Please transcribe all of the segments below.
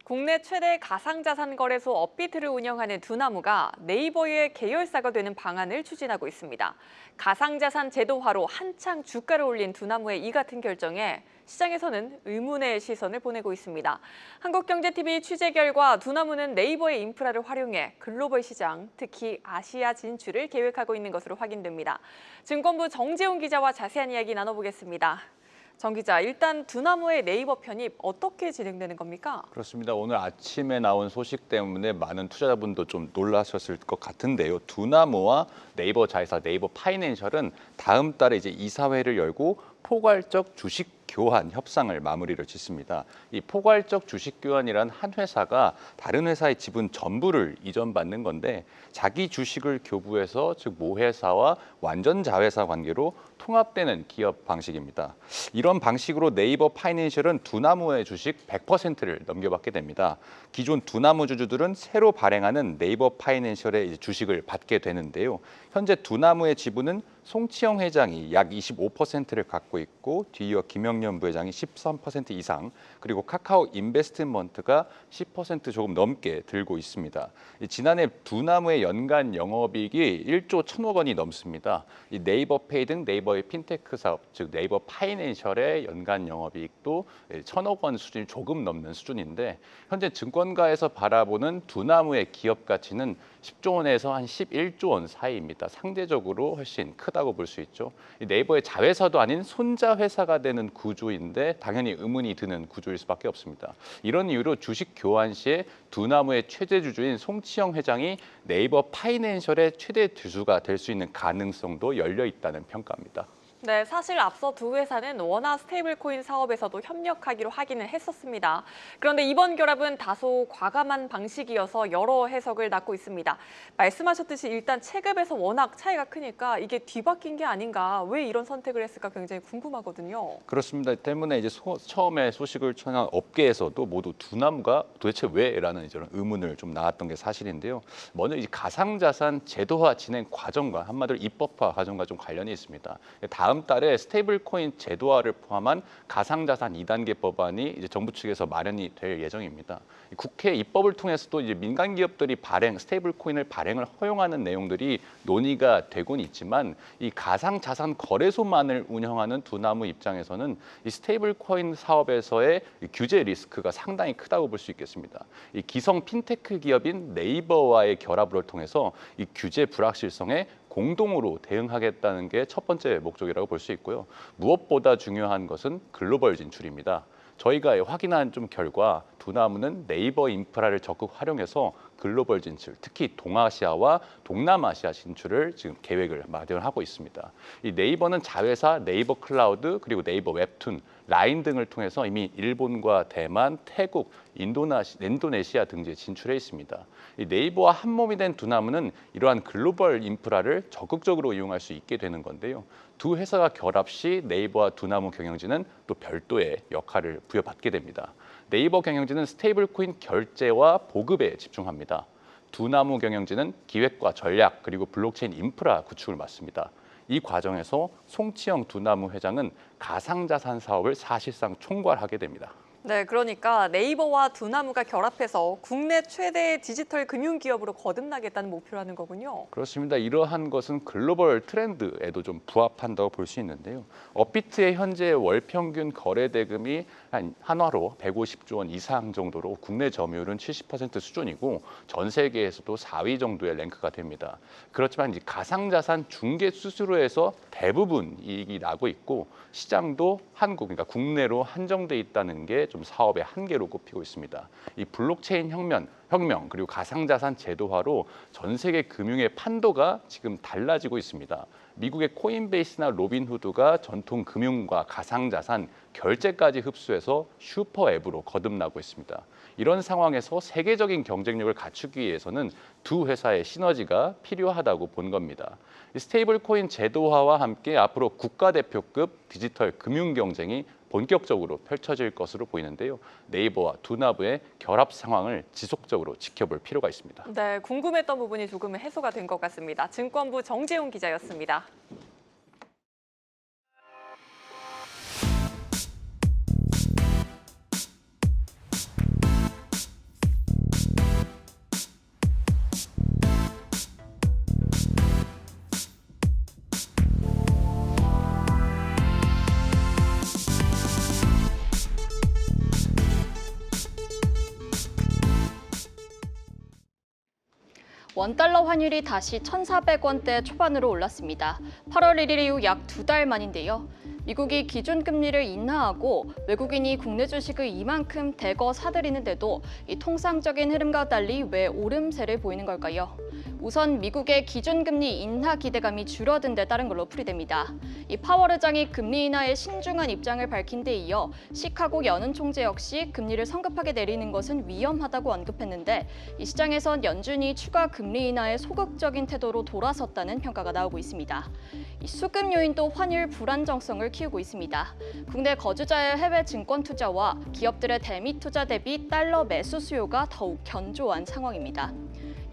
국내 최대 가상자산 거래소 업비트를 운영하는 두나무가 네이버의 계열사가 되는 방안을 추진하고 있습니다. 가상자산 제도화로 한창 주가를 올린 두나무의 이 같은 결정에 시장에서는 의문의 시선을 보내고 있습니다. 한국경제TV 취재 결과 두나무는 네이버의 인프라를 활용해 글로벌 시장, 특히 아시아 진출을 계획하고 있는 것으로 확인됩니다. 증권부 정재훈 기자와 자세한 이야기 나눠보겠습니다. 정 기자, 일단 두나무의 네이버 편입 어떻게 진행되는 겁니까? 그렇습니다. 오늘 아침에 나온 소식 때문에 많은 투자자분도 좀 놀라셨을 것 같은데요. 두나무와 네이버 자회사 네이버 파이낸셜은 다음 달에 이제 이사회를 열고 포괄적 주식 교환 협상을 마무리를 짓습니다. 이 포괄적 주식 교환이란 한 회사가 다른 회사의 지분 전부를 이전받는 건데 자기 주식을 교부해서 즉 모회사와 완전 자회사 관계로 통합되는 기업 방식입니다. 이런 방식으로 네이버 파이낸셜은 두나무의 주식 100%를 넘겨받게 됩니다. 기존 두나무 주주들은 새로 발행하는 네이버 파이낸셜의 주식을 받게 되는데요. 현재 두나무의 지분은 송치영 회장이 약 25%를 갖고 있고 뒤이어 김영년 부회장이 13% 이상, 그리고 카카오 인베스트먼트가 10% 조금 넘게 들고 있습니다. 지난해 두나무의 연간 영업이익이 1조 1천억 원이 넘습니다. 이 네이버페이 등 네이버의 핀테크 사업, 즉 네이버 파이낸셜의 연간 영업이익도 1천억 원 수준이 조금 넘는 수준인데 현재 증권가에서 바라보는 두나무의 기업 가치는 10조 원에서 한 11조 원 사이입니다. 상대적으로 훨씬 크다고 볼 수 있죠. 네이버의 자회사도 아닌 손자 회사가 되는 구조인데 당연히 의문이 드는 구조일 수밖에 없습니다. 이런 이유로 주식 교환 시에 두나무의 최대 주주인 송치영 회장이 네이버 파이낸셜의 최대 주주가 될 수 있는 가능성도 열려 있다는 평가입니다. 네, 사실 앞서 두 회사는 원화 스테이블코인 사업에서도 협력하기로 하기는 했었습니다. 그런데 이번 결합은 다소 과감한 방식이어서 여러 해석을 낳고 있습니다. 말씀하셨듯이 일단 체급에서 워낙 차이가 크니까 이게 뒤바뀐 게 아닌가, 왜 이런 선택을 했을까 굉장히 궁금하거든요. 그렇습니다. 때문에 이제 처음에 소식을 전한 업계에서도 모두 두나무가 도대체 왜라는 이런 의문을 좀 낳았던 게 사실인데요. 먼저 이 가상자산 제도화 진행 과정과 한마디로 입법화 과정과 좀 관련이 있습니다. 다음 달에 스테이블코인 제도화를 포함한 가상자산 2단계 법안이 이제 정부 측에서 마련이 될 예정입니다. 국회 입법을 통해서도 이제 민간 기업들이 스테이블코인을 발행을 허용하는 내용들이 논의가 되곤 있지만 이 가상자산 거래소만을 운영하는 두나무 입장에서는 이 스테이블코인 사업에서의 규제 리스크가 상당히 크다고 볼 수 있겠습니다. 이 기성 핀테크 기업인 네이버와의 결합을 통해서 이 규제 불확실성에 공동으로 대응하겠다는 게 첫 번째 목적이라고 볼 수 있고요. 무엇보다 중요한 것은 글로벌 진출입니다. 저희가 확인한 결과 두나무는 네이버 인프라를 적극 활용해서 글로벌 진출, 특히 동아시아와 동남아시아 진출을 지금 계획을 마련하고 있습니다. 이 네이버는 자회사 네이버 클라우드 그리고 네이버 웹툰, 라인 등을 통해서 이미 일본과 대만, 태국, 인도네시아 등지에 진출해 있습니다. 이 네이버와 한 몸이 된 두나무는 이러한 글로벌 인프라를 적극적으로 이용할 수 있게 되는 건데요. 두 회사가 결합 시 네이버와 두나무 경영진은 또 별도의 역할을 부여받게 됩니다. 네이버 경영진은 스테이블코인 결제와 보급에 집중합니다. 두나무 경영진은 기획과 전략 그리고 블록체인 인프라 구축을 맡습니다. 이 과정에서 송치영 두나무 회장은 가상자산 사업을 사실상 총괄하게 됩니다. 네, 그러니까 네이버와 두나무가 결합해서 국내 최대의 디지털 금융 기업으로 거듭나겠다는 목표라는 거군요. 그렇습니다. 이러한 것은 글로벌 트렌드에도 좀 부합한다고 볼 수 있는데요. 업비트의 현재 월 평균 거래 대금이 한화로 150조 원 이상 정도로 국내 점유율은 70% 수준이고 전 세계에서도 4위 정도의 랭크가 됩니다. 그렇지만 가상자산 중개 수수료에서 대부분 이익이 나고 있고 시장도 그러니까 국내로 한정돼 있다는 게 좀 사업의 한계로 꼽히고 있습니다. 이 블록체인 혁명 그리고 가상자산 제도화로 전 세계 금융의 판도가 지금 달라지고 있습니다. 미국의 코인베이스나 로빈후드가 전통 금융과 가상자산, 결제까지 흡수해서 슈퍼 앱으로 거듭나고 있습니다. 이런 상황에서 세계적인 경쟁력을 갖추기 위해서는 두 회사의 시너지가 필요하다고 본 겁니다. 스테이블 코인 제도화와 함께 앞으로 국가대표급 디지털 금융 경쟁이 본격적으로 펼쳐질 것으로 보이는데요. 네이버와 두나무의 결합 상황을 지속적으로 지켜볼 필요가 있습니다. 네, 궁금했던 부분이 조금 해소가 된 것 같습니다. 증권부 정재훈 기자였습니다. 원달러 환율이 다시 1,400원대 초반으로 올랐습니다. 8월 1일 이후 약 2달 만인데요. 미국이 기준금리를 인하하고 외국인이 국내 주식을 이만큼 대거 사들이는데도 이 통상적인 흐름과 달리 왜 오름세를 보이는 걸까요? 우선 미국의 기준금리 인하 기대감이 줄어든 데 따른 걸로 풀이됩니다. 이 파월 의장이 금리 인하에 신중한 입장을 밝힌 데 이어 시카고 연은 총재 역시 금리를 성급하게 내리는 것은 위험하다고 언급했는데 이 시장에선 연준이 추가 금리 인하에 소극적인 태도로 돌아섰다는 평가가 나오고 있습니다. 이 수급 요인도 환율 불안정성을 키우고 있습니다. 국내 거주자의 해외 증권 투자와 기업들의 대미 투자 대비 달러 매수 수요가 더욱 견조한 상황입니다.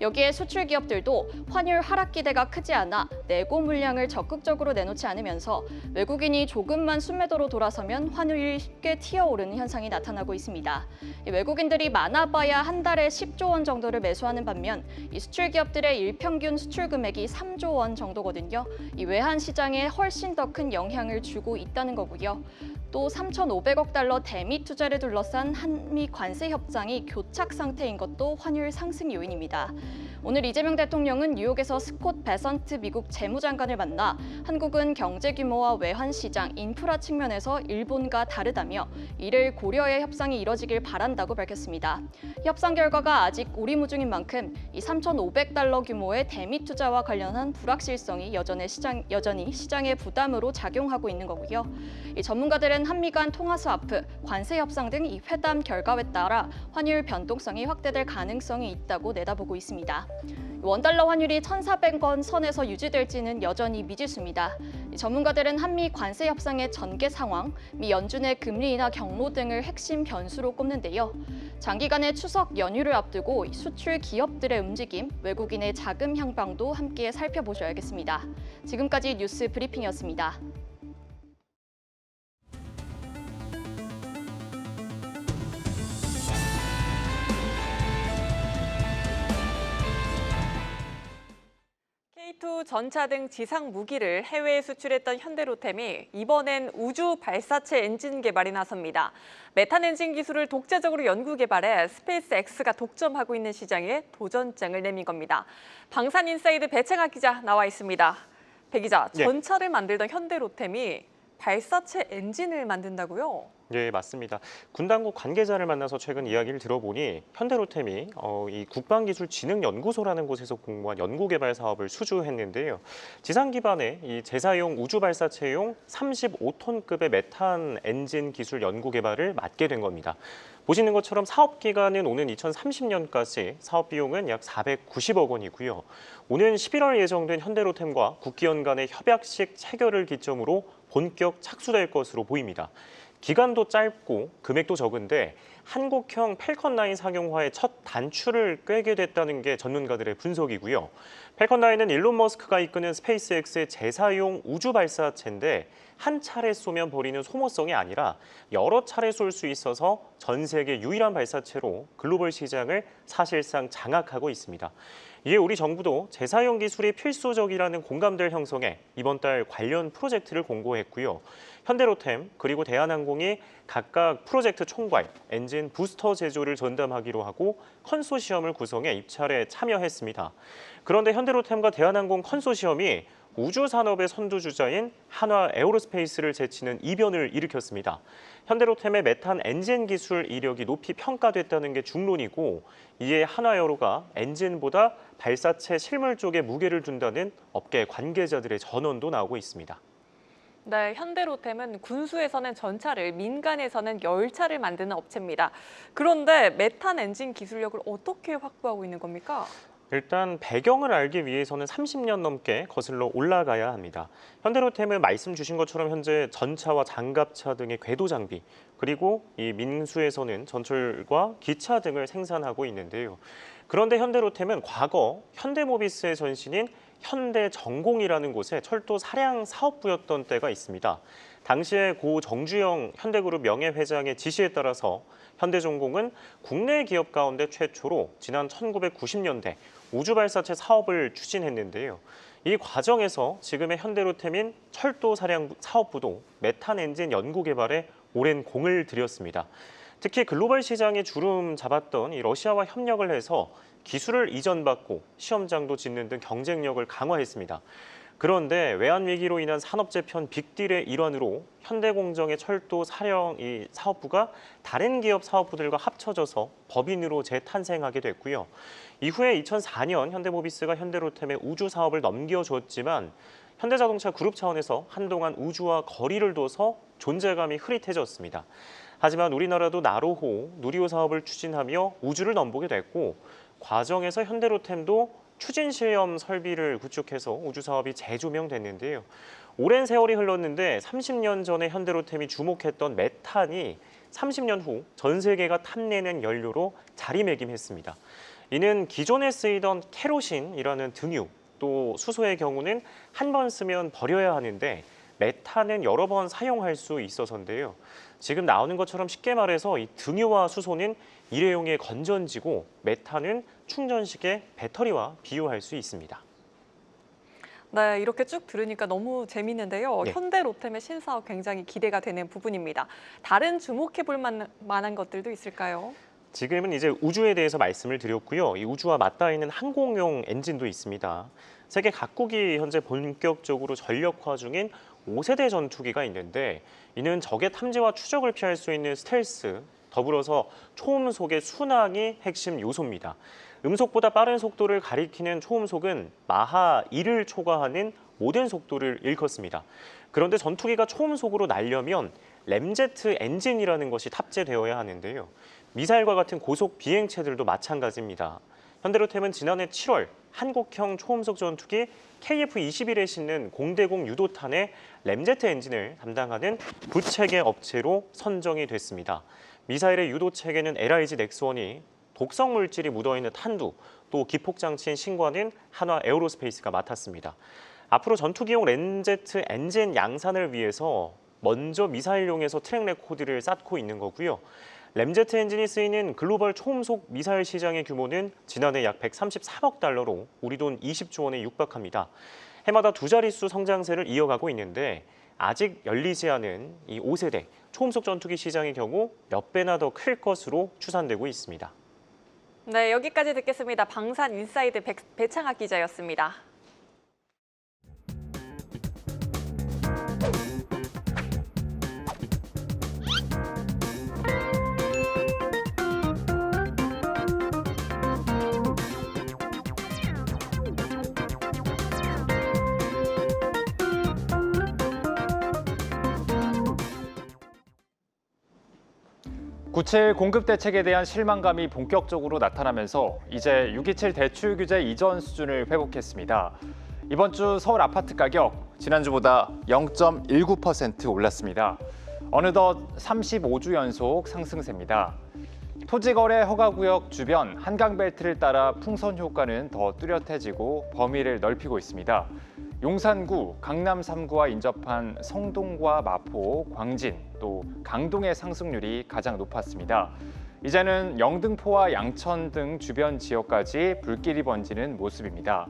여기에 수출 기업들도 환율 하락 기대가 크지 않아 내고 물량을 적극적으로 내놓지 않으면서 외국인이 조금만 순매도로 돌아서면 환율이 쉽게 튀어오르는 현상이 나타나고 있습니다. 외국인들이 많아봐야 한 달에 10조 원 정도를 매수하는 반면 이 수출 기업들의 일평균 수출 금액이 3조 원 정도거든요. 이 외환 시장에 훨씬 더 큰 영향을 주고 있다는 거고요. 또 3,500억 달러 대미 투자를 둘러싼 한미 관세 협상이 교착 상태인 것도 환율 상승 요인입니다. 오늘 이재명 대통령은 뉴욕에서 스콧 베선트 미국 재무장관을 만나 한국은 경제 규모와 외환 시장, 인프라 측면에서 일본과 다르다며 이를 고려해 협상이 이뤄지길 바란다고 밝혔습니다. 협상 결과가 아직 오리무중인 만큼 이 3,500달러 규모의 대미 투자와 관련한 불확실성이 여전히 시장의 부담으로 작용하고 있는 거고요. 이 전문가들은 한미 간 통화 스와프, 관세 협상 등 이 회담 결과에 따라 환율 변동성이 확대될 가능성이 있다고 내다보고 있습니다. 원달러 환율이 1,400원 선에서 유지될지는 여전히 미지수입니다. 전문가들은 한미 관세 협상의 전개 상황, 미 연준의 금리 인하 경로 등을 핵심 변수로 꼽는데요. 장기간의 추석 연휴를 앞두고 수출 기업들의 움직임, 외국인의 자금 향방도 함께 살펴보셔야겠습니다. 지금까지 뉴스 브리핑이었습니다. K2 전차 등 지상 무기를 해외에 수출했던 현대로템이 이번엔 우주 발사체 엔진 개발에 나섭니다. 메탄 엔진 기술을 독자적으로 연구 개발해 스페이스X가 독점하고 있는 시장에 도전장을 내민 겁니다. 방산인사이드 배창학 기자 나와 있습니다. 배 기자, 전차를 만들던 현대로템이 발사체 엔진을 만든다고요? 네, 맞습니다. 군 당국 관계자를 만나서 최근 이야기를 들어보니 현대로템이 이 국방기술진흥연구소라는 곳에서 공모한 연구개발 사업을 수주했는데요. 지상 기반의 이 재사용 우주 발사체용 35톤급의 메탄 엔진 기술 연구 개발을 맡게 된 겁니다. 보시는 것처럼 사업 기간은 오는 2030년까지 사업 비용은 약 490억 원이고요. 오는 11월 예정된 현대로템과 국기원 간의 협약식 체결을 기점으로 본격 착수될 것으로 보입니다. 기간도 짧고 금액도 적은데 한국형 팰컨9 상용화의 첫 단추를 꿰게 됐다는 게 전문가들의 분석이고요. 팰컨9은 일론 머스크가 이끄는 스페이스X의 재사용 우주 발사체인데 한 차례 쏘면 버리는 소모성이 아니라 여러 차례 쏠 수 있어서 전 세계 유일한 발사체로 글로벌 시장을 사실상 장악하고 있습니다. 이에 우리 정부도 재사용 기술이 필수적이라는 공감대를 형성해 이번 달 관련 프로젝트를 공고했고요. 현대로템 그리고 대한항공이 각각 프로젝트 총괄, 엔진 부스터 제조를 전담하기로 하고 컨소시엄을 구성해 입찰에 참여했습니다. 그런데 현대로템과 대한항공 컨소시엄이 우주산업의 선두주자인 한화 에어로스페이스를 제치는 이변을 일으켰습니다. 현대로템의 메탄 엔진 기술 이력이 높이 평가됐다는 게 중론이고 이에 한화에어로가 엔진보다 발사체 실물 쪽에 무게를 둔다는 업계 관계자들의 전언도 나오고 있습니다. 네, 현대로템은 군수에서는 전차를, 민간에서는 열차를 만드는 업체입니다. 그런데 메탄 엔진 기술력을 어떻게 확보하고 있는 겁니까? 일단 배경을 알기 위해서는 30년 넘게 거슬러 올라가야 합니다. 현대로템은 말씀 주신 것처럼 현재 전차와 장갑차 등의 궤도 장비, 그리고 이 민수에서는 전철과 기차 등을 생산하고 있는데요. 그런데 현대로템은 과거 현대모비스의 전신인 현대전공이라는 곳에 철도 사량 사업부였던 때가 있습니다. 당시에 고 정주영 현대그룹 명예회장의 지시에 따라서 현대전공은 국내 기업 가운데 최초로 지난 1990년대 우주발사체 사업을 추진했는데요. 이 과정에서 지금의 현대로템인 철도 사량 사업부도 메탄 엔진 연구 개발에 오랜 공을 들였습니다. 특히 글로벌 시장에 주름 잡았던 이 러시아와 협력을 해서 기술을 이전받고 시험장도 짓는 등 경쟁력을 강화했습니다. 그런데 외환위기로 인한 산업재편 빅딜의 일환으로 현대공정의 철도 사령 이 사업부가 다른 기업 사업부들과 합쳐져서 법인으로 재탄생하게 됐고요. 이후에 2004년 현대모비스가 현대로템에 우주 사업을 넘겨줬지만 현대자동차 그룹 차원에서 한동안 우주와 거리를 둬서 존재감이 흐릿해졌습니다. 하지만 우리나라도 나로호, 누리호 사업을 추진하며 우주를 넘보게 됐고 과정에서 현대로템도 추진 시험 설비를 구축해서 우주 사업이 재조명됐는데요. 오랜 세월이 흘렀는데 30년 전에 현대로템이 주목했던 메탄이 30년 후 전 세계가 탐내는 연료로 자리매김했습니다. 이는 기존에 쓰이던 케로신이라는 등유, 또 수소의 경우는 한 번 쓰면 버려야 하는데 메탄은 여러 번 사용할 수 있어서인데요. 지금 나오는 것처럼 쉽게 말해서 이 등유와 수소는 일회용의 건전지고 메탄은 충전식의 배터리와 비유할 수 있습니다. 네, 이렇게 쭉 들으니까 너무 재밌는데요. 네. 현대로템의 신사업 굉장히 기대가 되는 부분입니다. 다른 주목해 볼 만한 것들도 있을까요? 지금은 이제 우주에 대해서 말씀을 드렸고요. 이 우주와 맞닿아 있는 항공용 엔진도 있습니다. 세계 각국이 현재 본격적으로 전력화 중인 5세대 전투기가 있는데 이는 적의 탐지와 추적을 피할 수 있는 스텔스, 더불어서 초음속의 순항이 핵심 요소입니다. 음속보다 빠른 속도를 가리키는 초음속은 마하 1을 초과하는 모든 속도를 일컫습니다. 그런데 전투기가 초음속으로 날려면 램제트 엔진이라는 것이 탑재되어야 하는데요. 미사일과 같은 고속 비행체들도 마찬가지입니다. 현대로템은 지난해 7월 한국형 초음속 전투기 KF-21에 싣는 공대공 유도탄의 램제트 엔진을 담당하는 부체계 업체로 선정이 됐습니다. 미사일의 유도 체계는 LIG 넥스원이 독성 물질이 묻어있는 탄두, 또 기폭장치인 신관은 한화 에어로스페이스가 맡았습니다. 앞으로 전투기용 램제트 엔진 양산을 위해서 먼저 미사일용에서 트랙 레코드를 쌓고 있는 거고요. 램제트 엔진이 쓰이는 글로벌 초음속 미사일 시장의 규모는 지난해 약 133억 달러로 우리 돈 20조 원에 육박합니다. 해마다 두 자릿수 성장세를 이어가고 있는데 아직 열리지 않은 이 5세대 초음속 전투기 시장의 경우 몇 배나 더 클 것으로 추산되고 있습니다. 네, 여기까지 듣겠습니다. 방산 인사이드 배창학 기자였습니다. 구칠 공급 대책에 대한 실망감이 본격적으로 나타나면서 이제 6.27 대출 규제 이전 수준을 회복했습니다. 이번 주 서울 아파트 가격 지난주보다 0.19% 올랐습니다. 어느덧 35주 연속 상승세입니다. 토지거래 허가구역 주변 한강벨트를 따라 풍선 효과는 더 뚜렷해지고 범위를 넓히고 있습니다. 용산구, 강남 3구와 인접한 성동과 마포, 광진, 또 강동의 상승률이 가장 높았습니다. 이제는 영등포와 양천 등 주변 지역까지 불길이 번지는 모습입니다.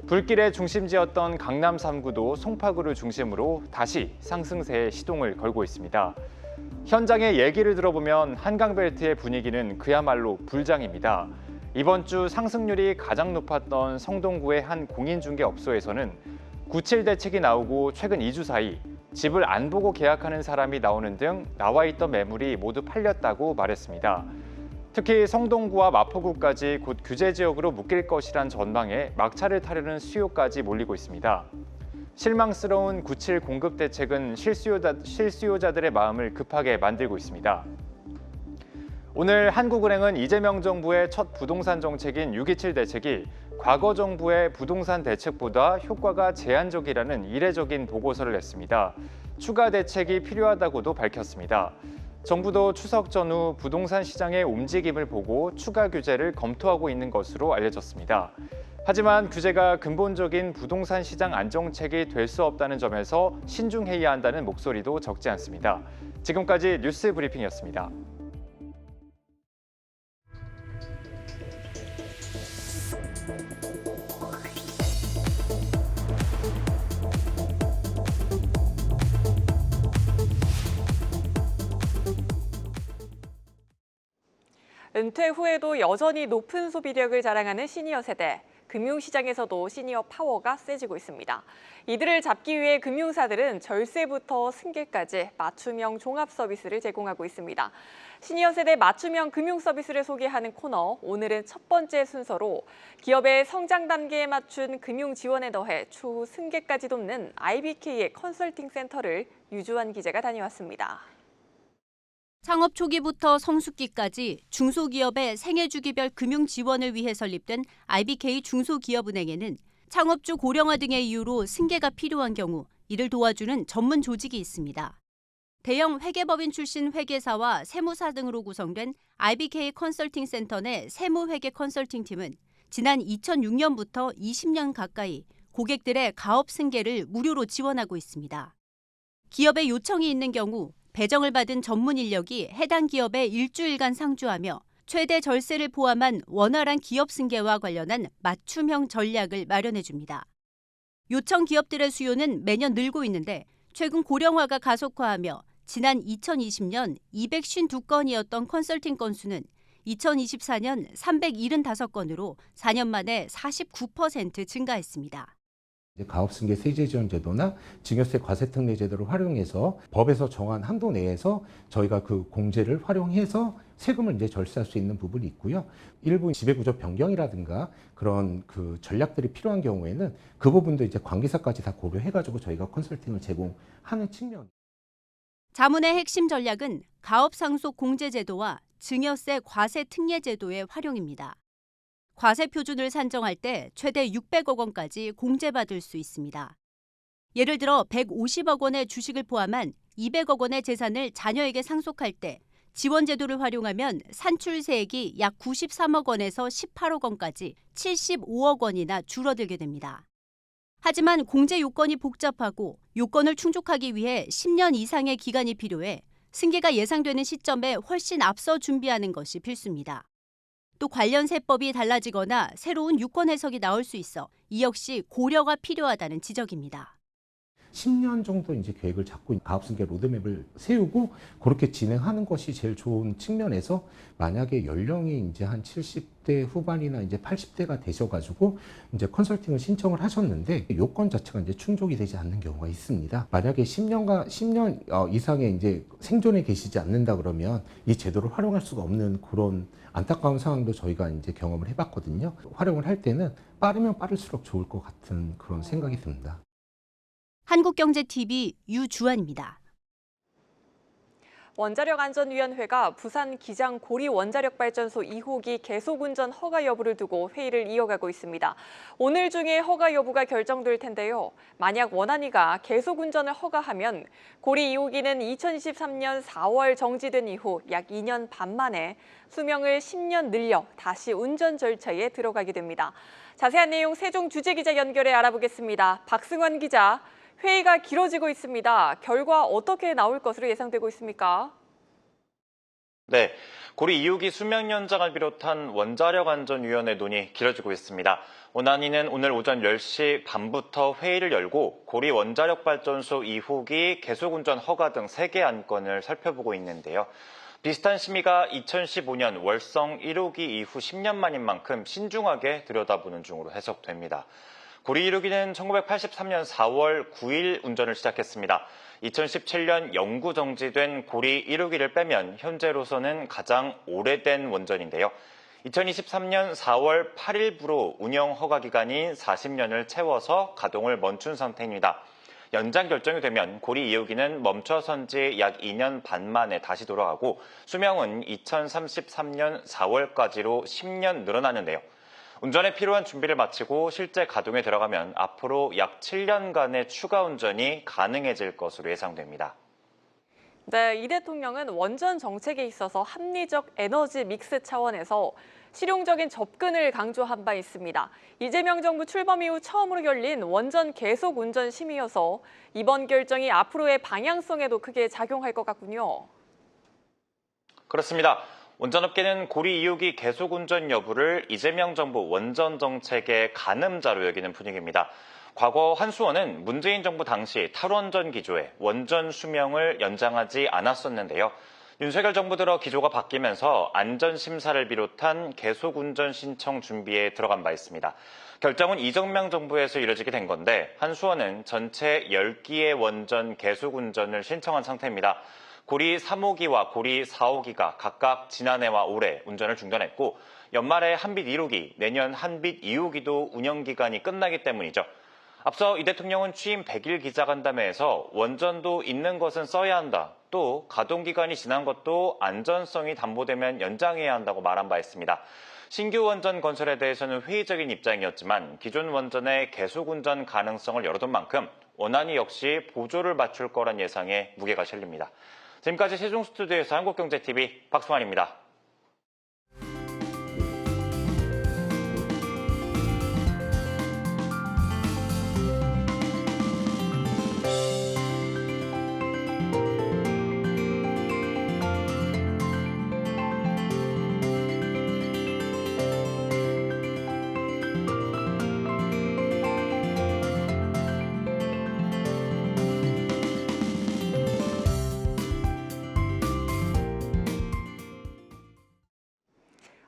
불길의 중심지였던 강남 3구도 송파구를 중심으로 다시 상승세에 시동을 걸고 있습니다. 현장의 얘기를 들어보면 한강벨트의 분위기는 그야말로 불장입니다. 이번 주 상승률이 가장 높았던 성동구의 한 공인중개업소에서는 9.7 대책이 나오고 최근 2주 사이 집을 안 보고 계약하는 사람이 나오는 등 나와 있던 매물이 모두 팔렸다고 말했습니다. 특히 성동구와 마포구까지 곧 규제 지역으로 묶일 것이란 전망에 막차를 타려는 수요까지 몰리고 있습니다. 실망스러운 9.7 공급 대책은 실수요자들의 마음을 급하게 만들고 있습니다. 오늘 한국은행은 이재명 정부의 첫 부동산 정책인 6.27 대책이 과거 정부의 부동산 대책보다 효과가 제한적이라는 이례적인 보고서를 냈습니다. 추가 대책이 필요하다고도 밝혔습니다. 정부도 추석 전후 부동산 시장의 움직임을 보고 추가 규제를 검토하고 있는 것으로 알려졌습니다. 하지만 규제가 근본적인 부동산 시장 안정책이 될 수 없다는 점에서 신중해야 한다는 목소리도 적지 않습니다. 지금까지 뉴스 브리핑이었습니다. 은퇴 후에도 여전히 높은 소비력을 자랑하는 시니어 세대. 금융시장에서도 시니어 파워가 세지고 있습니다. 이들을 잡기 위해 금융사들은 절세부터 승계까지 맞춤형 종합 서비스를 제공하고 있습니다. 시니어 세대 맞춤형 금융 서비스를 소개하는 코너, 오늘은 첫 번째 순서로 기업의 성장 단계에 맞춘 금융 지원에 더해 추후 승계까지 돕는 IBK의 컨설팅 센터를 유주환 기자가 다녀왔습니다. 창업 초기부터 성숙기까지 중소기업의 생애주기별 금융 지원을 위해 설립된 IBK 중소기업은행에는 창업주 고령화 등의 이유로 승계가 필요한 경우 이를 도와주는 전문 조직이 있습니다. 대형 회계법인 출신 회계사와 세무사 등으로 구성된 IBK 컨설팅 센터 내 세무회계 컨설팅팀은 지난 2006년부터 20년 가까이 고객들의 가업 승계를 무료로 지원하고 있습니다. 기업의 요청이 있는 경우 배정을 받은 전문 인력이 해당 기업에 일주일간 상주하며 최대 절세를 포함한 원활한 기업 승계와 관련한 맞춤형 전략을 마련해 줍니다. 요청 기업들의 수요는 매년 늘고 있는데 최근 고령화가 가속화하며 지난 2020년 252건이었던 컨설팅 건수는 2024년 375건으로 4년 만에 49% 증가했습니다. 가업승계 세제지원제도나 증여세 과세특례 제도를 활용해서 법에서 정한 한도 내에서 저희가 그 공제를 활용해서 세금을 이제 절세할 수 있는 부분이 있고요. 일부 지배구조 변경이라든가 그런 그 전략들이 필요한 경우에는 그 부분도 이제 관계사까지 다 고려해가지고 저희가 컨설팅을 제공하는 측면. 자문의 핵심 전략은 가업 상속 공제 제도와 증여세 과세 특례 제도의 활용입니다. 과세 표준을 산정할 때 최대 600억 원까지 공제받을 수 있습니다. 예를 들어 150억 원의 주식을 포함한 200억 원의 재산을 자녀에게 상속할 때 지원 제도를 활용하면 산출세액이 약 93억 원에서 18억 원까지 75억 원이나 줄어들게 됩니다. 하지만 공제 요건이 복잡하고 요건을 충족하기 위해 10년 이상의 기간이 필요해 승계가 예상되는 시점에 훨씬 앞서 준비하는 것이 필수입니다. 또 관련 세법이 달라지거나 새로운 유권 해석이 나올 수 있어 이 역시 고려가 필요하다는 지적입니다. 10년 정도 이제 계획을 잡고 가업승계 로드맵을 세우고 그렇게 진행하는 것이 제일 좋은 측면에서 만약에 연령이 이제 한 70대 후반이나 이제 80대가 되셔가지고 이제 컨설팅을 신청을 하셨는데 요건 자체가 이제 충족이 되지 않는 경우가 있습니다. 만약에 10년 이상의 이제 생존에 계시지 않는다 그러면 이 제도를 활용할 수가 없는 그런 안타까운 상황도 저희가 이제 경험을 해봤거든요. 활용을 할 때는 빠르면 빠를수록 좋을 것 같은 그런 생각이 듭니다. 한국경제TV 유주환입니다. 원자력안전위원회가 부산 기장 고리 원자력발전소 2호기 계속운전 허가 여부를 두고 회의를 이어가고 있습니다. 오늘 중에 허가 여부가 결정될 텐데요. 만약 원안위가 계속운전을 허가하면 고리 2호기는 2023년 4월 정지된 이후 약 2년 반 만에 수명을 10년 늘려 다시 운전 절차에 들어가게 됩니다. 자세한 내용 세종주재기자 연결해 알아보겠습니다. 박승환 기자. 회의가 길어지고 있습니다. 결과 어떻게 나올 것으로 예상되고 있습니까? 네, 고리 2호기 수명 연장을 비롯한 원자력안전위원회 논의 길어지고 있습니다. 원안위는 오늘 오전 10시 반부터 회의를 열고 고리 원자력발전소 2호기 계속운전 허가 등 3개 안건을 살펴보고 있는데요. 비슷한 심의가 2015년 월성 1호기 이후 10년 만인 만큼 신중하게 들여다보는 중으로 해석됩니다. 고리 1호기는 1983년 4월 9일 운전을 시작했습니다. 2017년 영구 정지된 고리 1호기를 빼면 현재로서는 가장 오래된 원전인데요. 2023년 4월 8일부로 운영 허가 기간인 40년을 채워서 가동을 멈춘 상태입니다. 연장 결정이 되면 고리 2호기는 멈춰선 지 약 2년 반 만에 다시 돌아가고 수명은 2033년 4월까지로 10년 늘어나는데요. 운전에 필요한 준비를 마치고 실제 가동에 들어가면 앞으로 약 7년간의 추가 운전이 가능해질 것으로 예상됩니다. 네, 이 대통령은 원전 정책에 있어서 합리적 에너지 믹스 차원에서 실용적인 접근을 강조한 바 있습니다. 이재명 정부 출범 이후 처음으로 열린 원전 계속 운전 심의여서 이번 결정이 앞으로의 방향성에도 크게 작용할 것 같군요. 그렇습니다. 원전업계는 고리 2호기 계속운전 여부를 이재명 정부 원전 정책의 가늠자로 여기는 분위기입니다. 과거 한수원은 문재인 정부 당시 탈원전 기조에 원전 수명을 연장하지 않았었는데요. 윤석열 정부 들어 기조가 바뀌면서 안전심사를 비롯한 계속운전 신청 준비에 들어간 바 있습니다. 결정은 이정명 정부에서 이뤄지게 된 건데 한수원은 전체 10기의 원전 계속운전을 신청한 상태입니다. 고리 3호기와 고리 4호기가 각각 지난해와 올해 운전을 중단했고 연말에 한빛 1호기, 내년 한빛 2호기도 운영기간이 끝나기 때문이죠. 앞서 이 대통령은 취임 100일 기자간담회에서 원전도 있는 것은 써야 한다. 또 가동기간이 지난 것도 안전성이 담보되면 연장해야 한다고 말한 바 있습니다. 신규 원전 건설에 대해서는 회의적인 입장이었지만 기존 원전의 계속운전 가능성을 열어둔 만큼 원안이 역시 보조를 맞출 거란 예상에 무게가 실립니다. 지금까지 세종 스튜디오에서 한국경제TV 박승환입니다.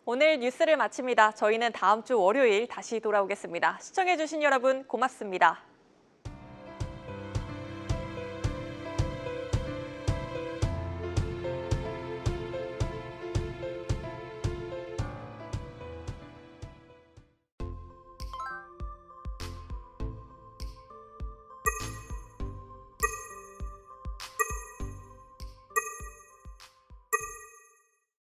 오늘 뉴스를 마칩니다. 저희는 다음 주 월요일 다시 돌아오겠습니다. 시청해주신 여러분 고맙습니다.